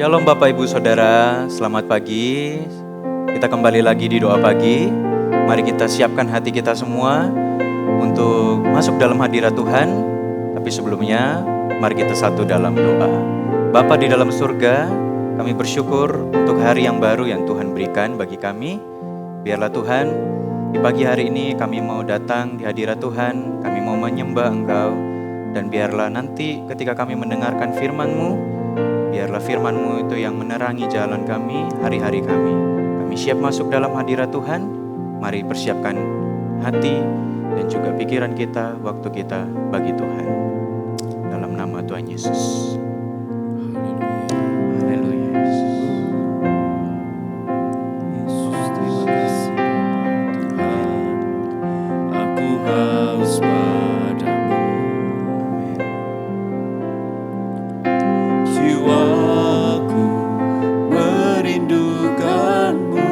Shalom Bapak Ibu Saudara, selamat pagi. Kita kembali lagi di doa pagi. Mari kita siapkan hati kita semua untuk masuk dalam hadirat Tuhan. Tapi sebelumnya, mari kita satu dalam doa. Bapa di dalam surga, kami bersyukur untuk hari yang baru yang Tuhan berikan bagi kami. Biarlah Tuhan, di pagi hari ini kami mau datang di hadirat Tuhan, kami mau menyembah Engkau. Dan biarlah nanti ketika kami mendengarkan firman-Mu, biarlah firman-Mu itu yang menerangi jalan kami, hari-hari kami. Kami siap masuk dalam hadirat Tuhan. Mari persiapkan hati dan juga pikiran kita, waktu kita bagi Tuhan. Dalam nama Tuhan Yesus. Haleluya. Yesus, terima kasih Tuhan. Aku haus padamu. Jiwaku merindukanmu.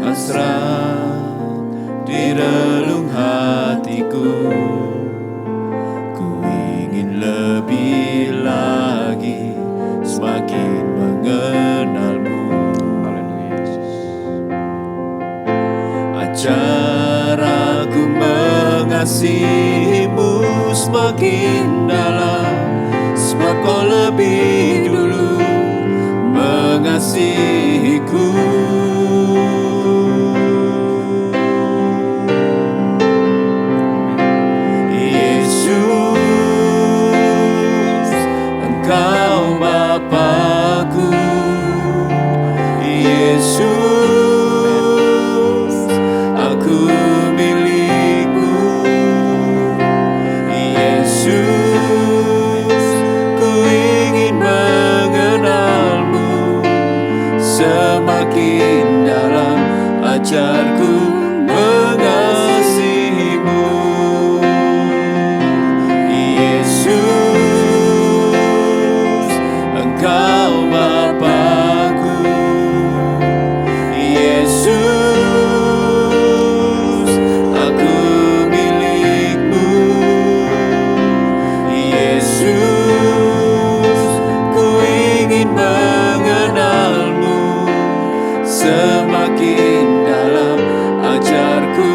Hasrat di relung hatiku. Ku ingin lebih lagi semakin mengenalmu. Haleluya Yesus. Ajar aku mengasihimu semakin dalam, sebab kau lebih dulu mengasihiku. Yesus, Engkau Bapa-Ku. Yesus, aku milik-Mu. Yesus, ku ingin mengenal-Mu semakin dalam. Ajarku mengasihi-Mu. Yesus, Engkau Bapa-Ku. Yesus, aku milik-Mu. Yesus, ku ingin mengenal-Mu semakin dalam. Ajarku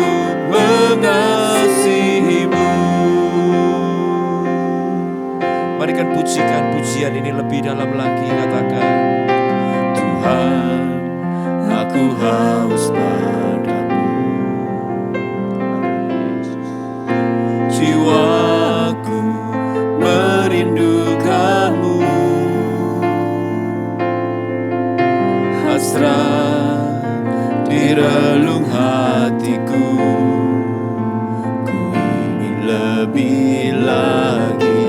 mengasihi-Mu. Mari kan pujikan pujian ini lebih dalam lagi. Katakan, Tuhan, aku haus padamu. Jiwaku merindukanmu. Hasrat di relung hatiku. Ku ingin lebih lagi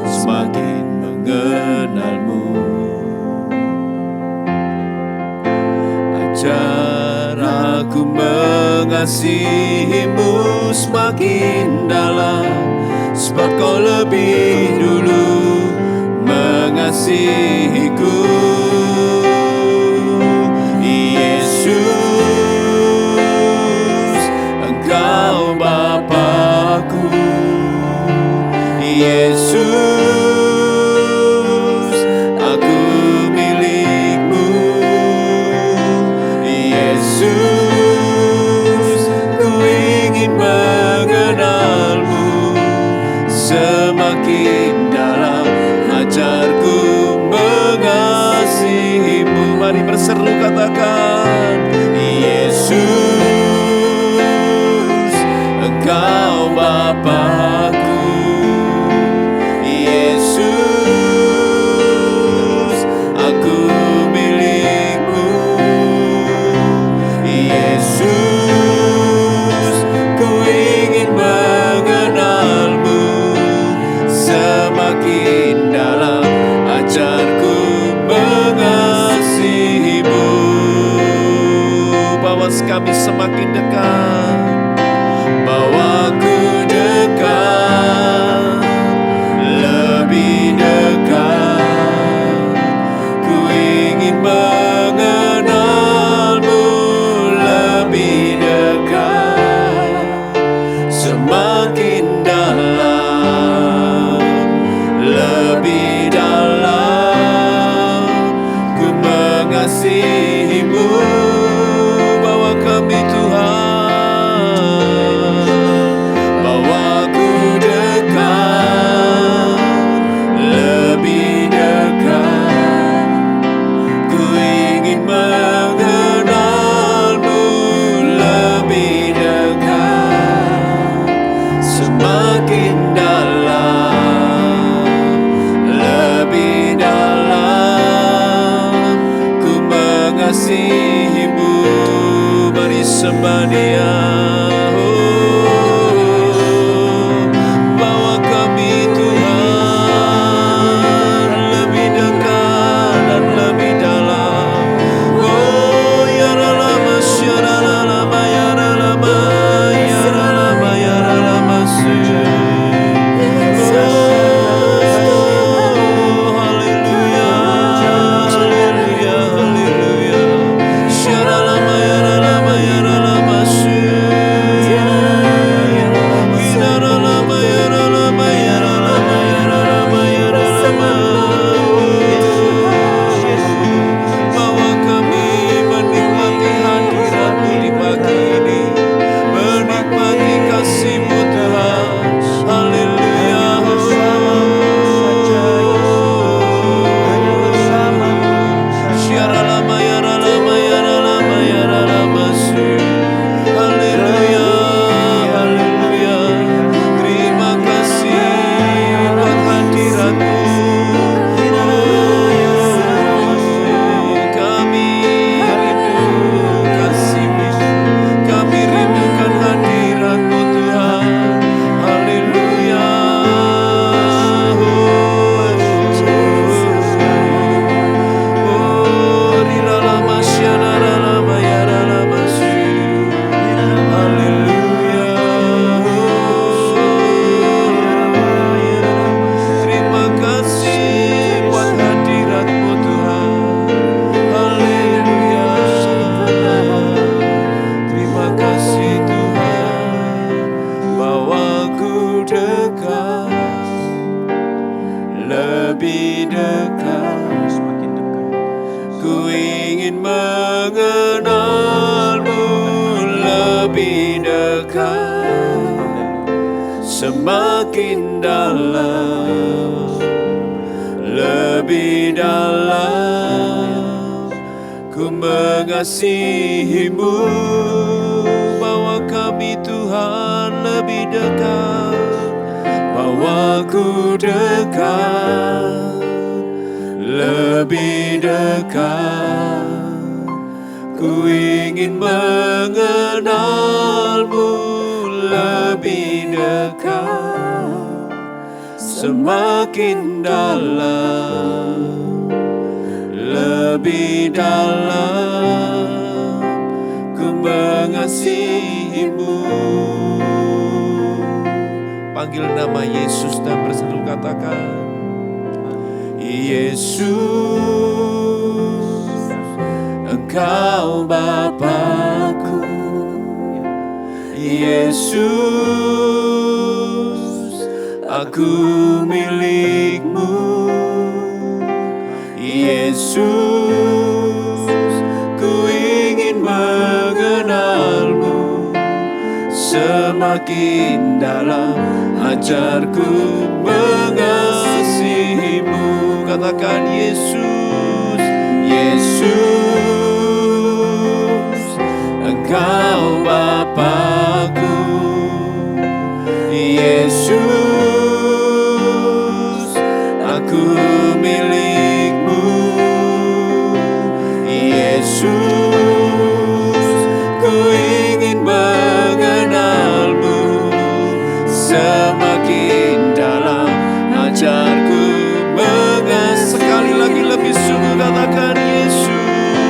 semakin mengenalmu. Ajar aku mengasihimu semakin dalam, sebab kau lebih dulu mengasihiku. Yesus, Engkau Bapa-Ku. Yesus, aku milik-Mu. Yesus, ku ingin mengenal-Mu semakin dalam. Ajarku mengasihi-Mu. Mari berseru katakan, Yesus, Engkau Bapa-Ku. Yesus, aku milik-Mu. Yesus, ku ingin mengenal-Mu semakin dalam. Ajarku mengasihi-Mu. Bawa kami semakin dekat. Bawaku dekat, lebih dekat. Ku ingin mengenal-Mu lebih dekat, semakin dalam, lebih bawa kami Tuhan, bawa ku dekat, lebih dekat. Ku ingin mengenalmu lebih dekat, semakin dalam, lebih dalam. Ku mengasihimu, mari sembah Dia. Bawa kami Tuhan lebih dekat dan lebih dalam. Oh ya lama, ya lama, ya lama, ya lama, ya lama. Oh haleluya, haleluya, haleluya. Ya lama, ya lama, ya lama. Bawa kami menikmati hadirat-Mu di pagi ini, menikmati kasih-Mu Tuhan. Haleluya. Syara lama, ya lama, ya lama, ya lama. Haleluya, haleluya. Terima kasih buat hadirat-Mu. Kami rindu kasih-Mu, kami rindukan hadirat-Mu Tuhan. Haleluya. Oh, rila lama, syara lama, ya lama. Haleluya. Terima kasih buat hadirat-Mu Tuhan. Haleluya. Terima kasih Tuhan, bawa ku dekat, lebih dekat. Semakin dekat. Ku ingin mengenalmu lebih dekat, semakin dalam, lebih dalam. Ku mengasihimu, bawa kami Tuhan lebih dekat, bawa ku dekat, lebih dekat. Ku ingin mengenalmu lebih dekat, semakin dalam, lebih dalam. Ku mengasihimu. Panggil nama Yesus dan bersatu katakan, Yesus, Engkau Bapa-Ku. Yesus, aku milik-Mu. Yesus, ku ingin mengenal-Mu semakin dalam. Ajarku mengasihi-Mu. Katakan Yesus, Yesus, Engkau Bapa-Ku. Yesus, aku milik-Mu. Yesus, ku ingin mengenal-Mu semakin dalam. Ajarku mengasihi. Sekali lagi lebih sungguh katakan Yesus,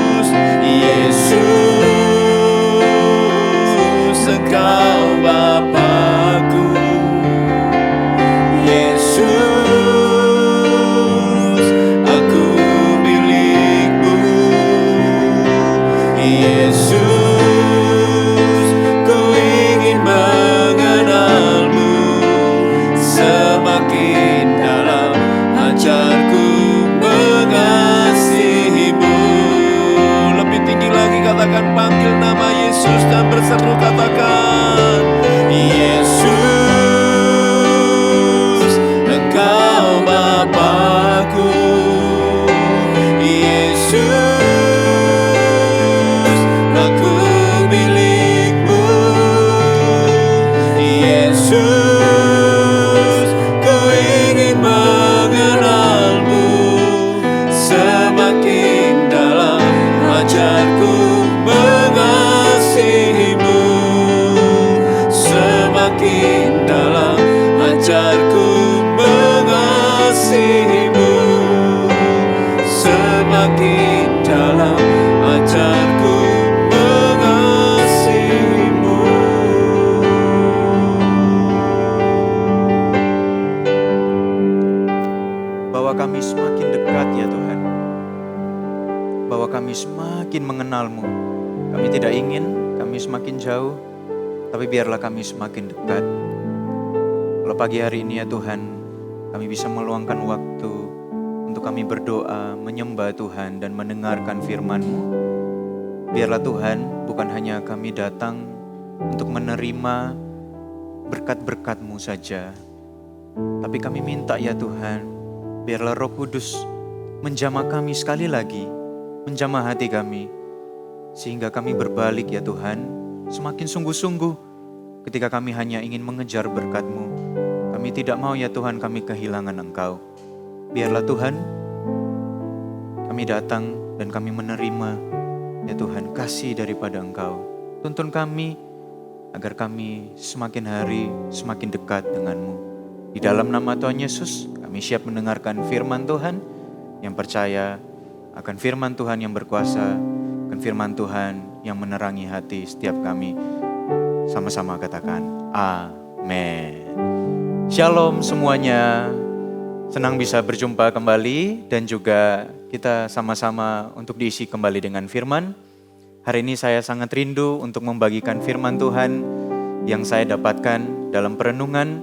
Bapakku. Yesus, aku milikmu. Yesus, ku ingin mengenalmu. Semakin dalam ajarku mengasihimu. Semakin dalam ajarku mengasihimu. Semakin dalam ajarku mengasihimu. Bahwa kami semakin dekat ya Tuhan. Bahwa kami semakin mengenal-Mu. Kami tidak ingin kami semakin jauh, tapi biarlah kami semakin dekat. Kalau pagi hari ini ya Tuhan, kami bisa meluangkan waktu untuk kami berdoa, menyembah Tuhan dan mendengarkan firman-Mu. Biarlah Tuhan, bukan hanya kami datang untuk menerima berkat-berkat-Mu saja, tapi kami minta ya Tuhan, biarlah Roh Kudus menjamah kami sekali lagi, menjamah hati kami, sehingga kami berbalik ya Tuhan, semakin sungguh-sungguh ketika kami hanya ingin mengejar berkat-Mu. Kami tidak mau ya Tuhan kami kehilangan Engkau. Biarlah Tuhan, kami datang dan kami menerima ya Tuhan kasih daripada Engkau. Tuntun kami agar kami semakin hari semakin dekat denganmu. Di dalam nama Tuhan Yesus, kami siap mendengarkan firman Tuhan, yang percaya akan firman Tuhan yang berkuasa, akan firman Tuhan yang menerangi hati setiap kami. Sama-sama katakan, amin. Shalom semuanya. Senang bisa berjumpa kembali dan juga kita sama-sama untuk diisi kembali dengan firman. Hari ini saya sangat rindu untuk membagikan firman Tuhan yang saya dapatkan dalam perenungan.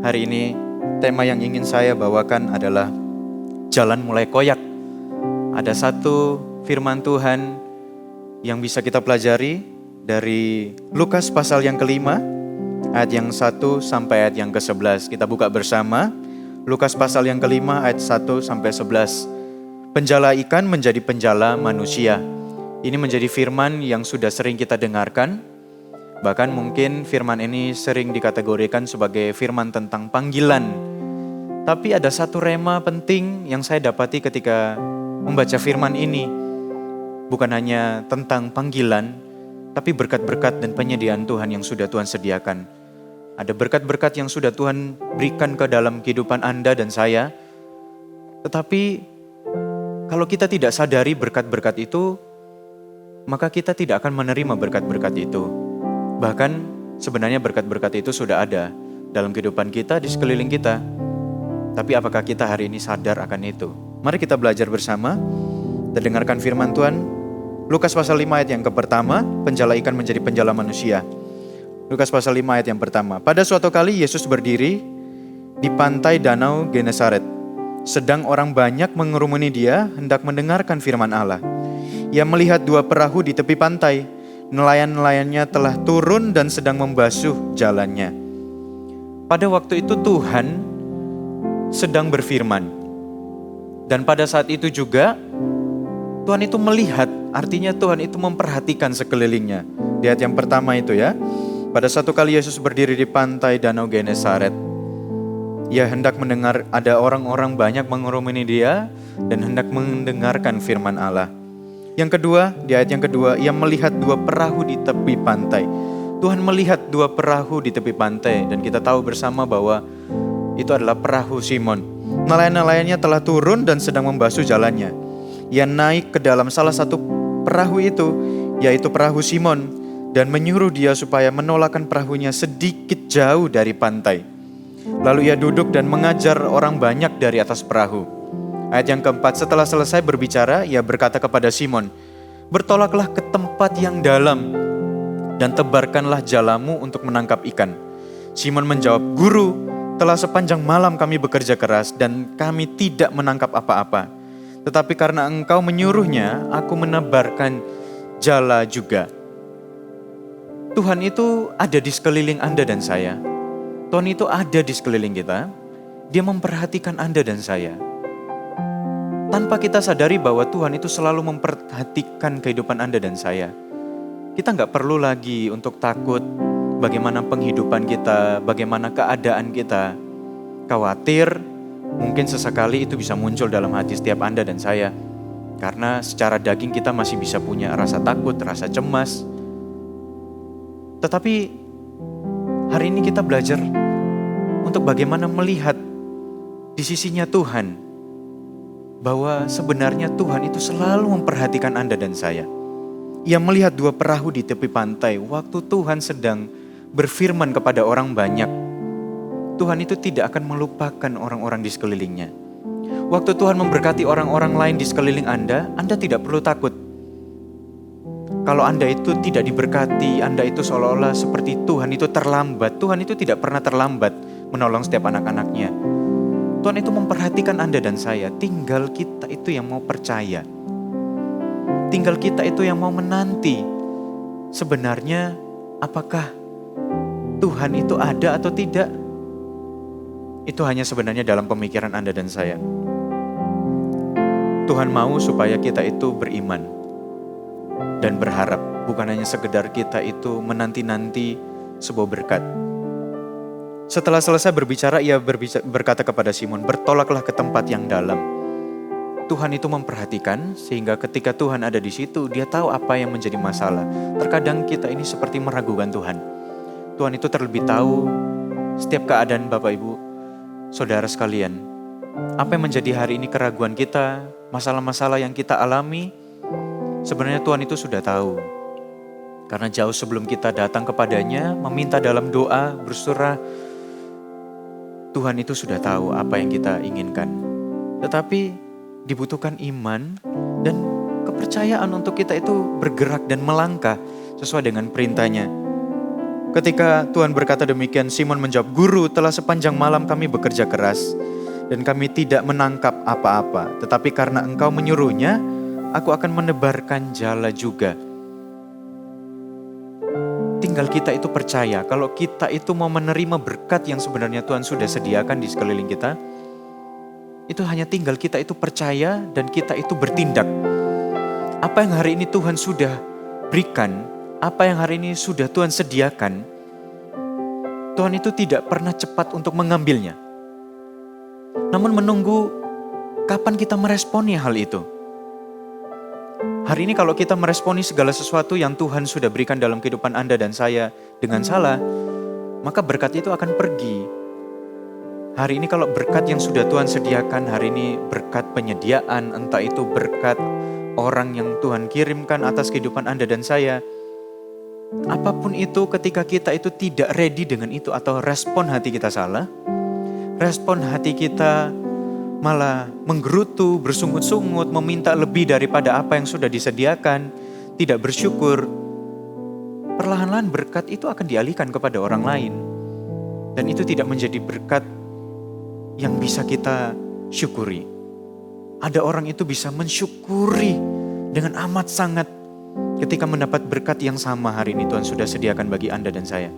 Hari ini tema yang ingin saya bawakan adalah jalan mulai koyak. Ada satu firman Tuhan yang bisa kita pelajari dari Lukas pasal yang kelima, ayat yang 1 sampai ayat yang ke-11. Kita buka bersama. Lukas pasal yang kelima ayat 1 sampai 11. Penjala ikan menjadi penjala manusia. Ini menjadi firman yang sudah sering kita dengarkan. Bahkan mungkin firman ini sering dikategorikan sebagai firman tentang panggilan. Tapi ada satu rema penting yang saya dapati ketika membaca firman ini. Bukan hanya tentang panggilan, tapi berkat-berkat dan penyediaan Tuhan yang sudah Tuhan sediakan. Ada berkat-berkat yang sudah Tuhan berikan ke dalam kehidupan Anda dan saya. Tetapi kalau kita tidak sadari berkat-berkat itu, maka kita tidak akan menerima berkat-berkat itu. Bahkan sebenarnya berkat-berkat itu sudah ada dalam kehidupan kita, di sekeliling kita. Tapi apakah kita hari ini sadar akan itu? Mari kita belajar bersama dan dengarkan firman Tuhan. Lukas pasal 5 ayat yang pertama, penjala ikan menjadi penjala manusia. Lukas pasal 5 ayat yang pertama. Pada suatu kali Yesus berdiri di pantai danau Genesaret. Sedang orang banyak mengerumuni dia hendak mendengarkan firman Allah. Ia melihat dua perahu di tepi pantai. Nelayan-nelayannya telah turun dan sedang membasuh jalannya. Pada waktu itu Tuhan sedang berfirman. Dan pada saat itu juga Tuhan itu melihat, artinya Tuhan itu memperhatikan sekelilingnya. Di ayat yang pertama itu ya. Pada satu kali Yesus berdiri di pantai danau Genesaret. Ia hendak mendengar, ada orang-orang banyak mengerumuni dia dan hendak mendengarkan firman Allah. Yang kedua, di ayat yang kedua, ia melihat dua perahu di tepi pantai. Tuhan melihat dua perahu di tepi pantai dan kita tahu bersama bahwa itu adalah perahu Simon. Nelayan-nelayannya telah turun dan sedang membasuh jalannya. Ia naik ke dalam salah satu perahu itu, yaitu perahu Simon, dan menyuruh dia supaya menolakkan perahunya sedikit jauh dari pantai. Lalu ia duduk dan mengajar orang banyak dari atas perahu. Ayat yang keempat, setelah selesai berbicara, ia berkata kepada Simon, "Bertolaklah ke tempat yang dalam dan tebarkanlah jalamu untuk menangkap ikan." Simon menjawab, "Guru, telah sepanjang malam kami bekerja keras dan kami tidak menangkap apa-apa. Tetapi karena engkau menyuruhnya, aku menebarkan jala juga." Tuhan itu ada di sekeliling Anda dan saya. Tuhan itu ada di sekeliling kita. Dia memperhatikan Anda dan saya. Tanpa kita sadari bahwa Tuhan itu selalu memperhatikan kehidupan Anda dan saya. Kita nggak perlu lagi untuk takut bagaimana penghidupan kita, bagaimana keadaan kita. Khawatir, mungkin sesekali itu bisa muncul dalam hati setiap Anda dan saya. Karena secara daging kita masih bisa punya rasa takut, rasa cemas. Tetapi hari ini kita belajar untuk bagaimana melihat di sisinya Tuhan. Bahwa sebenarnya Tuhan itu selalu memperhatikan Anda dan saya. Ia melihat dua perahu di tepi pantai waktu Tuhan sedang berfirman kepada orang banyak. Tuhan itu tidak akan melupakan orang-orang di sekelilingnya. Waktu Tuhan memberkati orang-orang lain di sekeliling Anda tidak perlu takut. Kalau Anda itu tidak diberkati, Anda itu seolah-olah seperti Tuhan itu terlambat. Tuhan itu tidak pernah terlambat menolong setiap anak-anaknya. Tuhan itu memperhatikan Anda dan saya. Tinggal kita itu yang mau percaya. Tinggal kita itu yang mau menanti. Sebenarnya apakah Tuhan itu ada atau tidak? Itu hanya sebenarnya dalam pemikiran Anda dan saya. Tuhan mau supaya kita itu beriman dan berharap. Bukan hanya sekedar kita itu menanti-nanti sebuah berkat. Setelah selesai berbicara, ia berkata kepada Simon, bertolaklah ke tempat yang dalam. Tuhan itu memperhatikan sehingga ketika Tuhan ada di situ, dia tahu apa yang menjadi masalah. Terkadang kita ini seperti meragukan Tuhan. Tuhan itu terlebih tahu setiap keadaan Bapak Ibu, saudara sekalian. Apa yang menjadi hari ini keraguan kita, masalah-masalah yang kita alami, sebenarnya Tuhan itu sudah tahu. Karena jauh sebelum kita datang kepadanya, meminta dalam doa, bersurah, Tuhan itu sudah tahu apa yang kita inginkan. Tetapi dibutuhkan iman dan kepercayaan untuk kita itu bergerak dan melangkah sesuai dengan perintahnya. Ketika Tuhan berkata demikian, Simon menjawab, Guru, telah sepanjang malam kami bekerja keras dan kami tidak menangkap apa-apa. Tetapi karena Engkau menyuruhnya, aku akan menebarkan jala juga. Tinggal kita itu percaya kalau kita itu mau menerima berkat yang sebenarnya Tuhan sudah sediakan di sekeliling kita. Itu hanya tinggal kita itu percaya dan kita itu bertindak. Apa yang hari ini Tuhan sudah berikan, apa yang hari ini sudah Tuhan sediakan, Tuhan itu tidak pernah cepat untuk mengambilnya. Namun menunggu kapan kita meresponi hal itu. Hari ini kalau kita meresponi segala sesuatu yang Tuhan sudah berikan dalam kehidupan Anda dan saya dengan salah, maka berkat itu akan pergi. Hari ini kalau berkat yang sudah Tuhan sediakan, hari ini berkat penyediaan, entah itu berkat orang yang Tuhan kirimkan atas kehidupan Anda dan saya. Apapun itu ketika kita itu tidak ready dengan itu atau respon hati kita salah, respon hati kita malah menggerutu, bersungut-sungut, meminta lebih daripada apa yang sudah disediakan, tidak bersyukur. Perlahan-lahan berkat itu akan dialihkan kepada orang lain. Dan itu tidak menjadi berkat yang bisa kita syukuri. Ada orang itu bisa mensyukuri dengan amat sangat ketika mendapat berkat yang sama hari ini Tuhan sudah sediakan bagi Anda dan saya.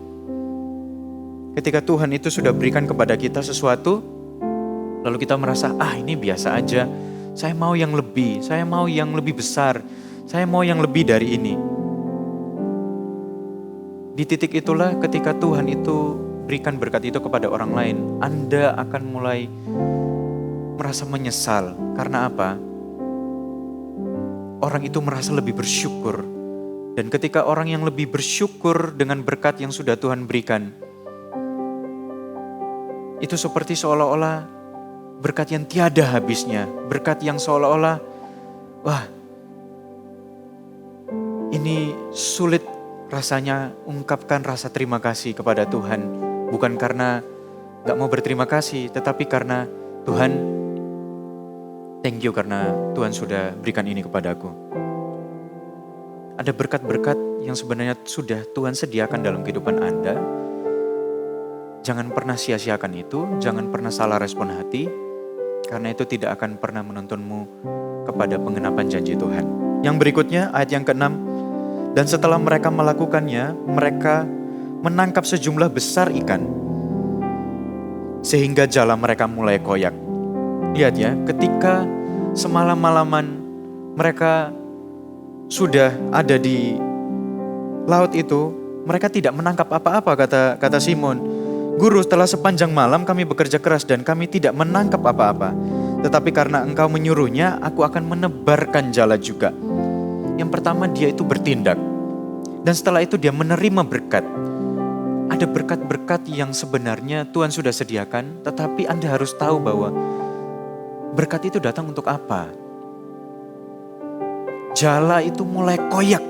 Ketika Tuhan itu sudah berikan kepada kita sesuatu, lalu kita merasa, ini biasa aja. Saya mau yang lebih, saya mau yang lebih besar, saya mau yang lebih dari ini. Di titik itulah ketika Tuhan itu berikan berkat itu kepada orang lain, Anda akan mulai merasa menyesal. Karena apa? Orang itu merasa lebih bersyukur. Dan ketika orang yang lebih bersyukur dengan berkat yang sudah Tuhan berikan, itu seperti seolah-olah berkat yang tiada habisnya, berkat yang seolah-olah, ini sulit rasanya ungkapkan rasa terima kasih kepada Tuhan. Bukan karena gak mau berterima kasih, tetapi karena Tuhan, thank you karena Tuhan sudah berikan ini kepadaku. Ada berkat-berkat yang sebenarnya sudah Tuhan sediakan dalam kehidupan Anda. Jangan pernah sia-siakan itu, jangan pernah salah respon hati. Karena itu tidak akan pernah menuntunmu kepada pengenapan janji Tuhan. Yang berikutnya ayat yang ke-6. Dan setelah mereka melakukannya, mereka menangkap sejumlah besar ikan. sehingga jala mereka mulai koyak. Lihat ya, ketika semalam-malaman mereka sudah ada di laut itu, mereka tidak menangkap apa-apa, kata Simon. Guru, setelah sepanjang malam kami bekerja keras dan kami tidak menangkap apa-apa. Tetapi karena engkau menyuruhnya, aku akan menebarkan jala juga. Yang pertama, dia itu bertindak. Dan setelah itu dia menerima berkat. Ada berkat-berkat yang sebenarnya Tuhan sudah sediakan, tetapi Anda harus tahu bahwa berkat itu datang untuk apa. Jala itu mulai koyak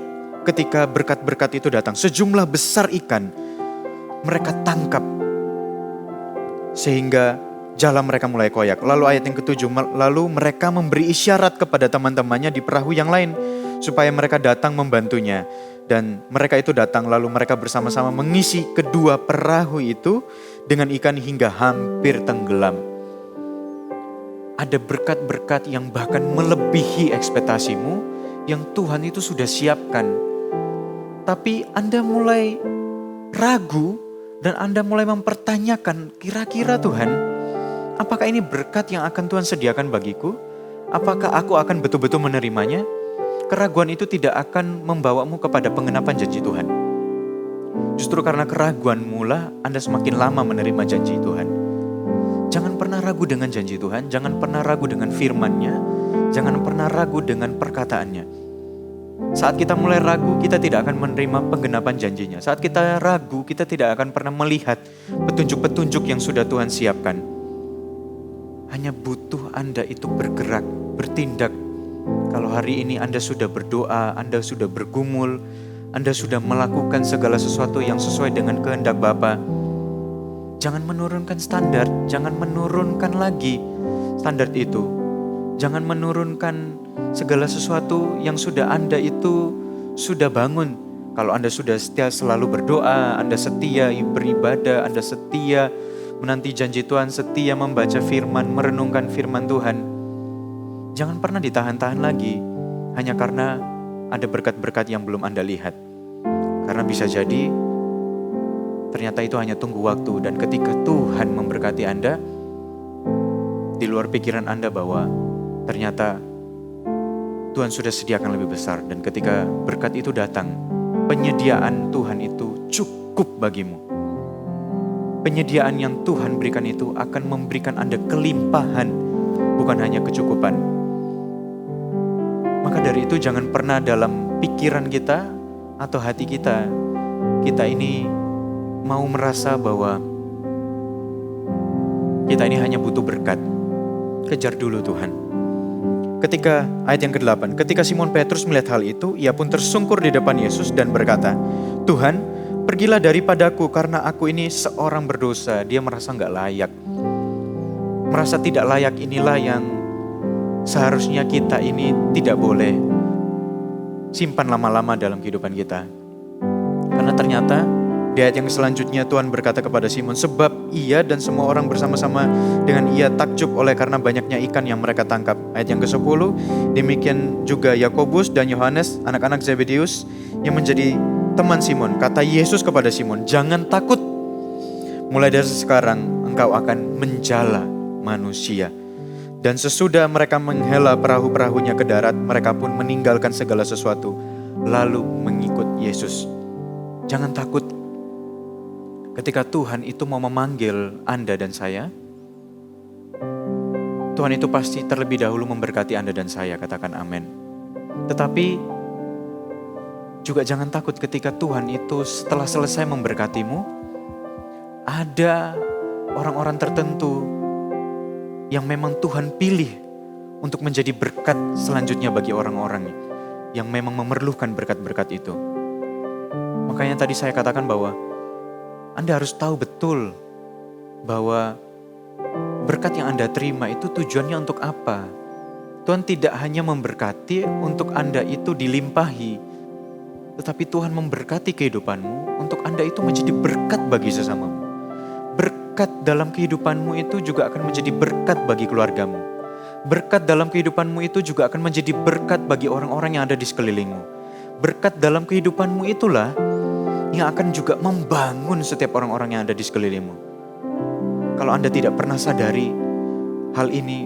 ketika berkat-berkat itu datang. Sejumlah besar ikan mereka tangkap sehingga jala mereka mulai koyak. Lalu ayat yang ke-7, lalu mereka memberi isyarat kepada teman-temannya di perahu yang lain supaya mereka datang membantunya. Dan mereka itu datang, lalu mereka bersama-sama mengisi kedua perahu itu dengan ikan hingga hampir tenggelam. Ada berkat-berkat yang bahkan melebihi ekspektasimu yang Tuhan itu sudah siapkan. Tapi Anda mulai ragu dan Anda mulai mempertanyakan, kira-kira Tuhan, apakah ini berkat yang akan Tuhan sediakan bagiku? Apakah aku akan betul-betul menerimanya? Keraguan itu tidak akan membawamu kepada pengenapan janji Tuhan. Justru karena keraguanmu lah Anda semakin lama menerima janji Tuhan. Jangan pernah ragu dengan janji Tuhan, jangan pernah ragu dengan firman-Nya, jangan pernah ragu dengan perkataannya. Saat kita mulai ragu, kita tidak akan menerima penggenapan janjinya. Saat kita ragu, kita tidak akan pernah melihat petunjuk-petunjuk yang sudah Tuhan siapkan. Hanya butuh Anda itu bergerak, bertindak. Kalau hari ini Anda sudah berdoa, Anda sudah bergumul, Anda sudah melakukan segala sesuatu yang sesuai dengan kehendak Bapa, jangan menurunkan standar, jangan menurunkan lagi standar itu. Jangan menurunkan segala sesuatu yang sudah Anda itu sudah bangun. Kalau Anda sudah setia selalu berdoa, Anda setia beribadah, Anda setia menanti janji Tuhan, setia membaca firman, merenungkan firman Tuhan. Jangan pernah ditahan-tahan lagi hanya karena ada berkat-berkat yang belum Anda lihat. Karena bisa jadi ternyata itu hanya tunggu waktu, dan ketika Tuhan memberkati Anda, di luar pikiran Anda bahwa ternyata Tuhan sudah sediakan lebih besar, dan ketika berkat itu datang, penyediaan Tuhan itu cukup bagimu. Penyediaan yang Tuhan berikan itu akan memberikan Anda kelimpahan, bukan hanya kecukupan. Maka dari itu jangan pernah dalam pikiran kita atau hati kita ini mau merasa bahwa kita ini hanya butuh berkat. Kejar dulu Tuhan. Ketika ayat yang ke-8, ketika Simon Petrus melihat hal itu, ia pun tersungkur di depan Yesus dan berkata, Tuhan, pergilah daripadaku karena aku ini seorang berdosa. Dia merasa gak layak. Merasa tidak layak, inilah yang seharusnya kita ini tidak boleh simpan lama-lama dalam kehidupan kita. Karena ternyata di ayat yang selanjutnya Tuhan berkata kepada Simon, sebab ia dan semua orang bersama-sama dengan ia takjub oleh karena banyaknya ikan yang mereka tangkap. Ayat yang ke-10, demikian juga Yakobus dan Yohanes, anak-anak Zebedeus yang menjadi teman Simon. Kata Yesus kepada Simon, jangan takut. Mulai dari sekarang engkau akan menjala manusia. Dan sesudah mereka menghela perahu-perahunya ke darat, mereka pun meninggalkan segala sesuatu, lalu mengikut Yesus. Jangan takut. Ketika Tuhan itu mau memanggil Anda dan saya, Tuhan itu pasti terlebih dahulu memberkati Anda dan saya, katakan amin. Tetapi juga jangan takut ketika Tuhan itu setelah selesai memberkatimu, ada orang-orang tertentu yang memang Tuhan pilih untuk menjadi berkat selanjutnya bagi orang-orang yang memang memerlukan berkat-berkat itu. Makanya tadi saya katakan bahwa Anda harus tahu betul bahwa berkat yang Anda terima itu tujuannya untuk apa. Tuhan tidak hanya memberkati untuk Anda itu dilimpahi, tetapi Tuhan memberkati kehidupanmu untuk Anda itu menjadi berkat bagi sesamamu. Berkat dalam kehidupanmu itu juga akan menjadi berkat bagi keluargamu. Berkat dalam kehidupanmu itu juga akan menjadi berkat bagi orang-orang yang ada di sekelilingmu. Berkat dalam kehidupanmu itulah yang akan juga membangun setiap orang-orang yang ada di sekelilingmu. Kalau Anda tidak pernah sadari hal ini,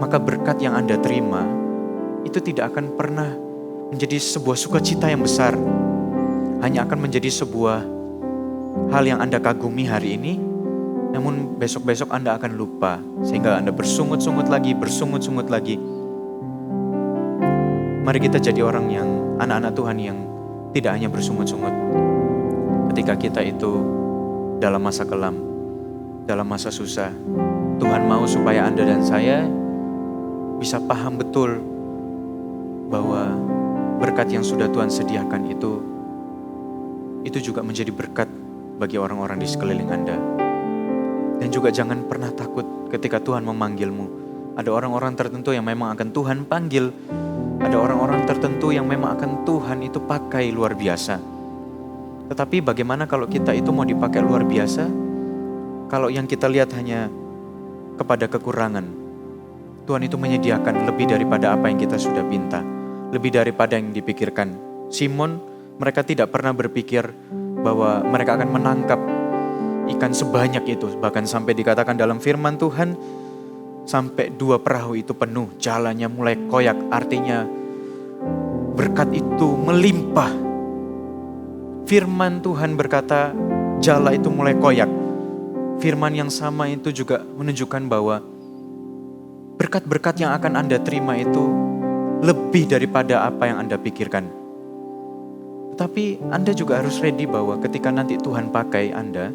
maka berkat yang Anda terima itu tidak akan pernah menjadi sebuah sukacita yang besar. Hanya akan menjadi sebuah hal yang Anda kagumi hari ini, namun besok-besok Anda akan lupa, sehingga Anda bersungut-sungut lagi. Mari kita jadi orang yang, anak-anak Tuhan yang tidak hanya bersungut-sungut ketika kita itu dalam masa kelam, dalam masa susah. Tuhan mau supaya Anda dan saya bisa paham betul bahwa berkat yang sudah Tuhan sediakan itu juga menjadi berkat bagi orang-orang di sekeliling Anda. Dan juga jangan pernah takut ketika Tuhan memanggilmu. Ada orang-orang tertentu yang memang akan Tuhan panggil. Ada orang-orang tertentu yang memang akan Tuhan itu pakai luar biasa. Tetapi bagaimana kalau kita itu mau dipakai luar biasa? Kalau yang kita lihat hanya kepada kekurangan. Tuhan itu menyediakan lebih daripada apa yang kita sudah minta. Lebih daripada yang dipikirkan. Simon, mereka tidak pernah berpikir bahwa mereka akan menangkap ikan sebanyak itu. Bahkan sampai dikatakan dalam firman Tuhan, sampai 2 perahu itu penuh, jalannya mulai koyak. Artinya berkat itu melimpah. Firman Tuhan berkata, jala itu mulai koyak. Firman yang sama itu juga menunjukkan bahwa berkat-berkat yang akan Anda terima itu lebih daripada apa yang Anda pikirkan. Tetapi Anda juga harus ready bahwa ketika nanti Tuhan pakai Anda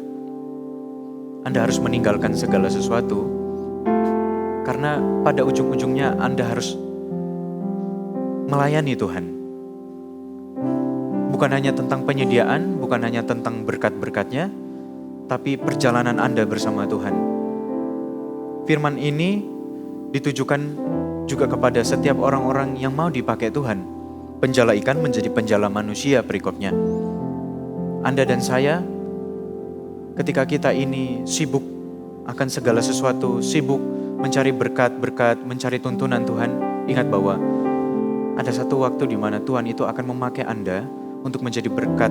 harus meninggalkan segala sesuatu. Karena pada ujung-ujungnya Anda harus melayani Tuhan. Bukan hanya tentang penyediaan, bukan hanya tentang berkat-berkatnya, tapi perjalanan Anda bersama Tuhan. Firman ini ditujukan juga kepada setiap orang-orang yang mau dipakai Tuhan. Penjala ikan menjadi penjala manusia perikopnya. Anda dan saya, ketika kita ini sibuk akan segala sesuatu, sibuk mencari berkat-berkat, mencari tuntunan Tuhan, ingat bahwa ada satu waktu di mana Tuhan itu akan memakai Anda untuk menjadi berkat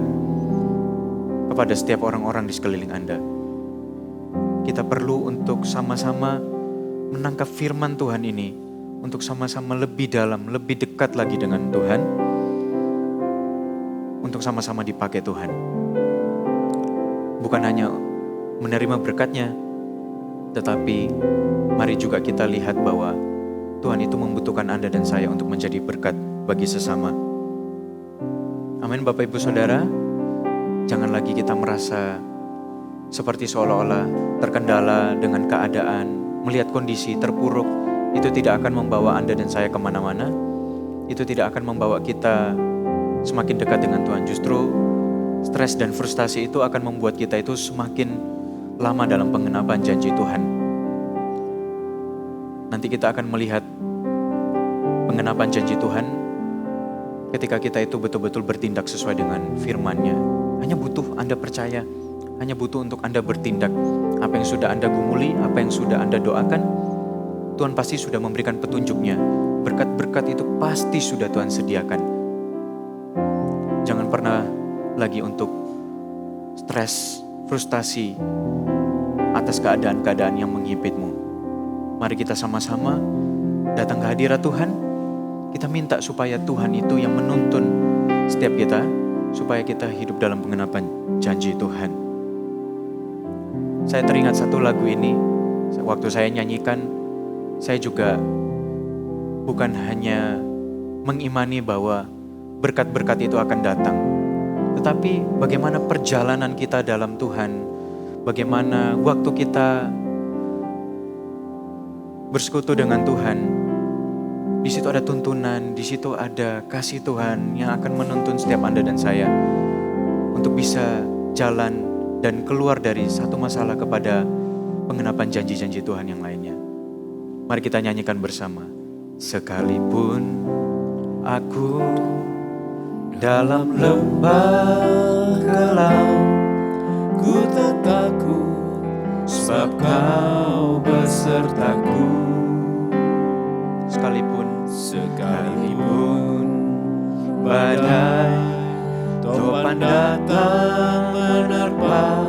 kepada setiap orang-orang di sekeliling Anda. Kita perlu untuk sama-sama menangkap firman Tuhan ini, untuk sama-sama lebih dalam, lebih dekat lagi dengan Tuhan, untuk sama-sama dipakai Tuhan. Bukan hanya menerima berkatnya, tetapi mari juga kita lihat bahwa Tuhan itu membutuhkan Anda dan saya untuk menjadi berkat bagi sesama. Amin Bapak Ibu Saudara, jangan lagi kita merasa seperti seolah-olah terkendala dengan keadaan, melihat kondisi terpuruk. Itu tidak akan membawa Anda dan saya kemana-mana. Itu tidak akan membawa kita semakin dekat dengan Tuhan. Justru stres dan frustasi itu akan membuat kita itu semakin lama dalam pengenapan janji Tuhan. Nanti kita akan melihat pengenapan janji Tuhan ketika kita itu betul-betul bertindak sesuai dengan firman-Nya. Hanya butuh Anda percaya, hanya butuh untuk Anda bertindak. Apa yang sudah Anda gumuli, apa yang sudah Anda doakan, Tuhan pasti sudah memberikan petunjuknya. Berkat-berkat itu pasti sudah Tuhan sediakan. Jangan pernah lagi untuk stres, frustasi atas keadaan-keadaan yang menghimpitmu. Mari kita sama-sama datang ke hadirat Tuhan. Kita minta supaya Tuhan itu yang menuntun setiap kita, supaya kita hidup dalam pengenapan janji Tuhan. Saya teringat satu lagu ini, waktu saya nyanyikan, saya juga bukan hanya mengimani bahwa berkat-berkat itu akan datang, tetapi bagaimana perjalanan kita dalam Tuhan, bagaimana waktu kita bersekutu dengan Tuhan. Di situ ada tuntunan, di situ ada kasih Tuhan yang akan menuntun setiap Anda dan saya untuk bisa jalan dan keluar dari satu masalah kepada pengenapan janji-janji Tuhan yang lainnya. Mari kita nyanyikan bersama. Sekalipun aku dalam lembah gelap, Ku tak takut sebab Kau besertaku. Sekalipun badai topan datang menerpa,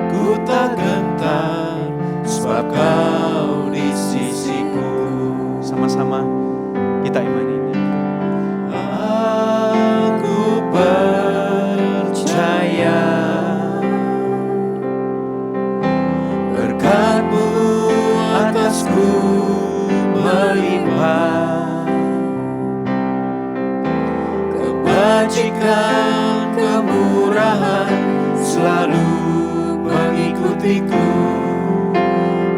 Ku tak gentar sebab kau di sisiku. Sama-sama kita imani ini. Aku percaya berkat-Mu atasku melimpah, kebajikan kemurahan selalu mengikutiku.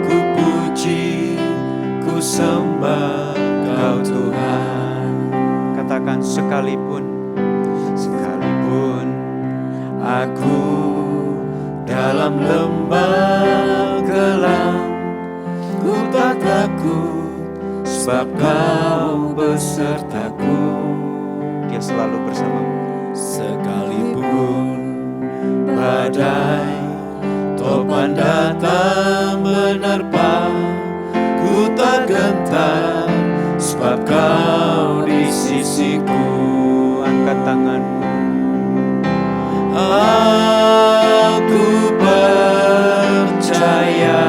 Ku puji, ku sembah Kau Tuhan. Katakan sekalipun Aku dalam lembah gelap, ku tak takut, sebab Kau besertaku. Dia selalu bersamamu. Sekalipun badai topan datang menerpa, ku tak gentar, sebab Kau di sisiku. Angkat tanganmu. Aku percaya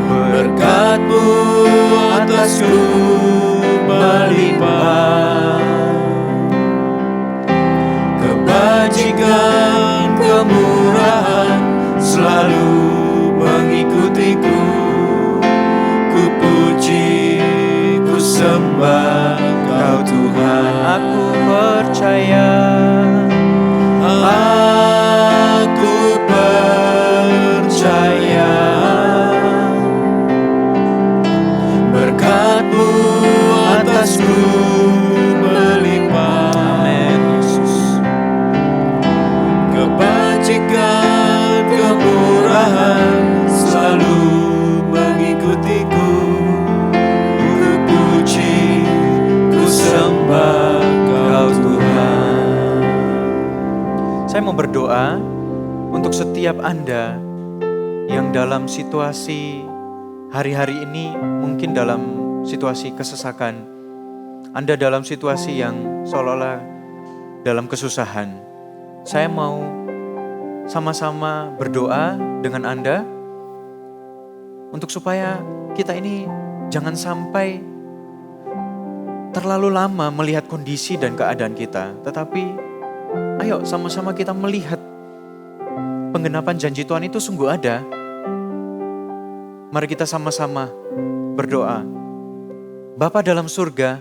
berkat-Mu atasku melimpah, kebajikan kemurahan selalu mengikutiku. Ku puji, ku sembah Kau Tuhan. Aku percaya. Aku percaya berkat-Mu atasku melimpah. Amin, Yesus. Kebajikan kemurahan selalu mengikutiku. Ku puji, ku sembah Kau Tuhan. Saya mau berdoa untuk setiap Anda yang dalam situasi hari-hari ini, mungkin dalam situasi kesesakan. Anda dalam situasi yang seolah-olah dalam kesusahan. Saya mau sama-sama berdoa dengan Anda untuk supaya kita ini jangan sampai terlalu lama melihat kondisi dan keadaan kita, tetapi ayo sama-sama kita melihat penggenapan janji Tuhan itu sungguh ada. Mari kita sama-sama berdoa. Bapa dalam surga,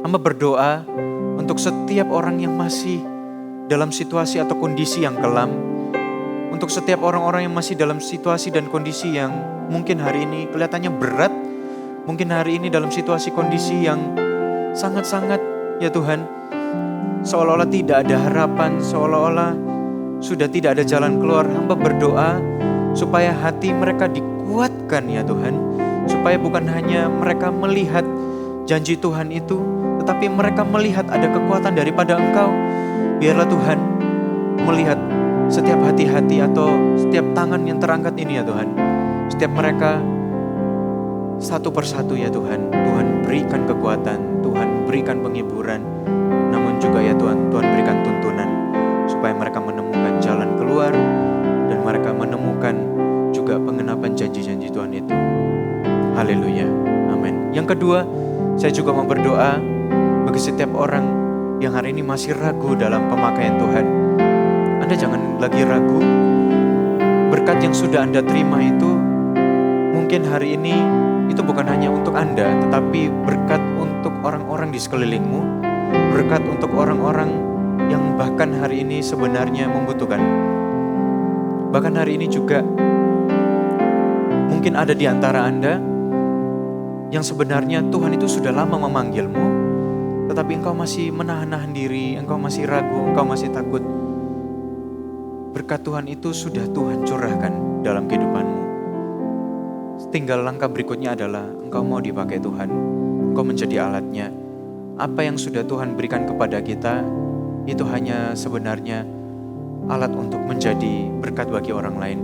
hamba berdoa untuk setiap orang yang masih dalam situasi atau kondisi yang kelam. Untuk setiap orang-orang yang masih dalam situasi dan kondisi yang mungkin hari ini kelihatannya berat. Mungkin hari ini dalam situasi kondisi yang sangat-sangat, ya Tuhan, seolah-olah tidak ada harapan, seolah-olah sudah tidak ada jalan keluar. Hamba berdoa supaya hati mereka dikuatkan, ya Tuhan. Supaya bukan hanya mereka melihat janji Tuhan itu, tetapi mereka melihat ada kekuatan daripada Engkau. Biarlah Tuhan melihat setiap hati-hati atau setiap tangan yang terangkat ini, ya Tuhan. Setiap mereka satu persatu, ya Tuhan. Tuhan berikan kekuatan, Tuhan berikan penghiburan. Namun juga ya Tuhan, Tuhan berikan tuntunan supaya mereka menemukan jalan keluar dan mereka menemukan juga pengenapan janji-janji Tuhan itu. Haleluya, amin. Yang kedua, saya juga mau berdoa bagi setiap orang yang hari ini masih ragu dalam pemakaian Tuhan. Anda jangan lagi ragu. Berkat yang sudah Anda terima itu mungkin hari ini itu bukan hanya untuk Anda, tetapi berkat untuk orang-orang di sekelilingmu, berkat untuk orang-orang yang bahkan hari ini sebenarnya membutuhkan. Bahkan hari ini juga mungkin ada di antara Anda yang sebenarnya Tuhan itu sudah lama memanggilmu, tetapi engkau masih menahan-nahan diri, engkau masih ragu, engkau masih takut. Berkat Tuhan itu sudah Tuhan curahkan dalam kehidupanmu. Tinggal langkah berikutnya adalah engkau mau dipakai Tuhan, engkau menjadi alatnya. Apa yang sudah Tuhan berikan kepada kita itu hanya sebenarnya alat untuk menjadi berkat bagi orang lain.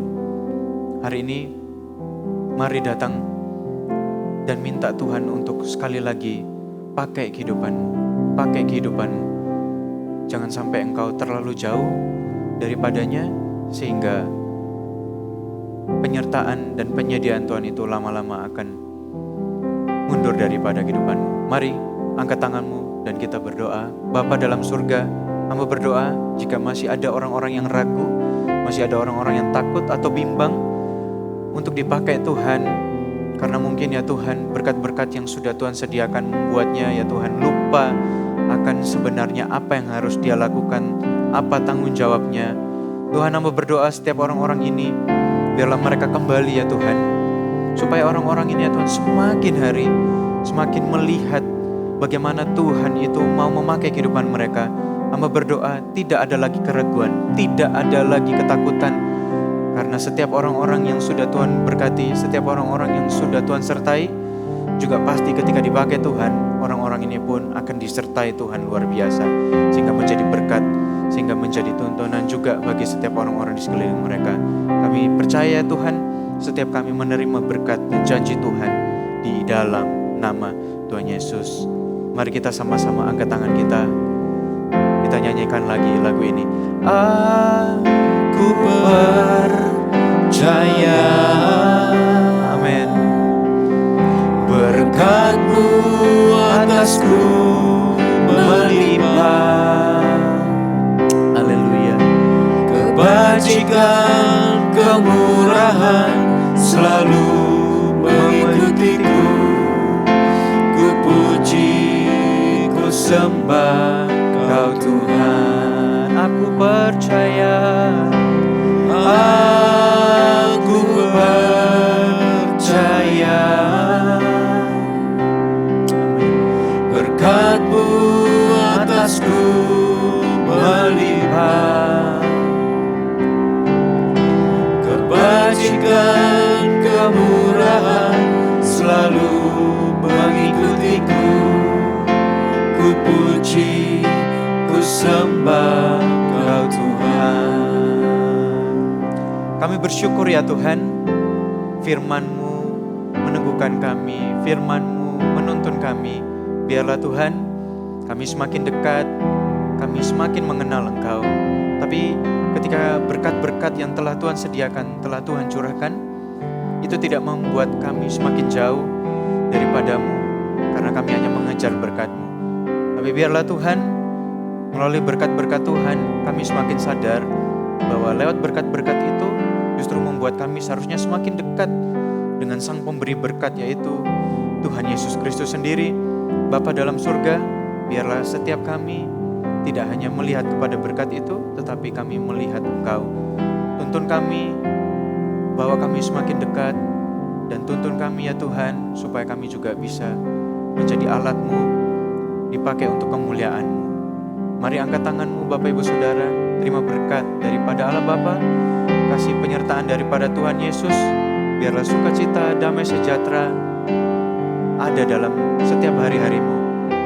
Hari ini mari datang dan minta Tuhan untuk sekali lagi pakai kehidupanmu, pakai kehidupanmu. Jangan sampai engkau terlalu jauh daripadanya sehingga penyertaan dan penyediaan Tuhan itu lama-lama akan mundur daripada kehidupanmu. Mari angkat tanganmu dan kita berdoa. Bapa dalam surga, hamba berdoa jika masih ada orang-orang yang ragu, masih ada orang-orang yang takut atau bimbang untuk dipakai Tuhan, karena mungkin ya Tuhan berkat-berkat yang sudah Tuhan sediakan membuatnya ya Tuhan lupa akan sebenarnya apa yang harus dia lakukan, apa tanggung jawabnya. Tuhan, hamba berdoa setiap orang-orang ini biarlah mereka kembali ya Tuhan, supaya orang-orang ini ya Tuhan semakin hari semakin melihat bagaimana Tuhan itu mau memakai kehidupan mereka. Hamba berdoa tidak ada lagi keraguan, tidak ada lagi ketakutan, karena setiap orang-orang yang sudah Tuhan berkati, setiap orang-orang yang sudah Tuhan sertai, juga pasti ketika dipakai Tuhan, orang-orang ini pun akan disertai Tuhan luar biasa, sehingga menjadi berkat, sehingga menjadi tuntunan juga bagi setiap orang-orang di sekeliling mereka. Kami percaya Tuhan, setiap kami menerima berkat dan janji Tuhan di dalam nama Tuhan Yesus. Mari kita sama-sama angkat tangan kita. Kita nyanyikan lagi lagu ini. Aku percaya, amin. Berkat-Mu atasku melimpah. Haleluya. Kebajikan, kemurahan selalu mengikutiku. Ku puji, ku sembah Kau Tuhan. Aku percaya, aku percaya. Berkat-Mu atasku melimpah. Kebajikan, kemurahan selalu mengikutiku. Ku puji, ku sembah Kau Tuhan. Kami bersyukur ya Tuhan, firman-Mu meneguhkan kami, firman-Mu menuntun kami. Biarlah Tuhan, kami semakin dekat, kami semakin mengenal Engkau. Tapi ketika berkat-berkat yang telah Tuhan sediakan, telah Tuhan curahkan, itu tidak membuat kami semakin jauh daripada-Mu, karena kami hanya mengejar berkat-Mu. Tapi biarlah Tuhan, melalui berkat-berkat Tuhan, kami semakin sadar bahwa lewat berkat-berkat itu justru membuat kami seharusnya semakin dekat dengan Sang Pemberi berkat, yaitu Tuhan Yesus Kristus sendiri. Bapa dalam surga, biarlah setiap kami tidak hanya melihat kepada berkat itu, tetapi kami melihat Engkau. Tuntun kami bahwa kami semakin dekat, dan tuntun kami ya Tuhan, supaya kami juga bisa menjadi alat-Mu, dipakai untuk kemuliaan-Mu. Mari angkat tangan-Mu Bapak Ibu Saudara, terima berkat daripada Allah Bapa, kasih penyertaan daripada Tuhan Yesus. Biarlah sukacita, damai sejahtera ada dalam setiap hari-hari-Mu.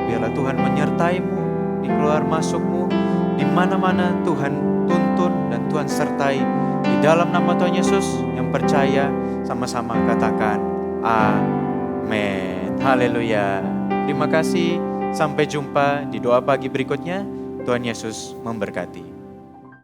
Biarlah Tuhan menyertai-Mu di keluar masuk-Mu, di mana-mana Tuhan tuntun dan Tuhan sertai. Di dalam nama Tuhan Yesus yang percaya, sama-sama katakan amin. Haleluya. Terima kasih. Sampai jumpa di doa pagi berikutnya. Tuhan Yesus memberkati.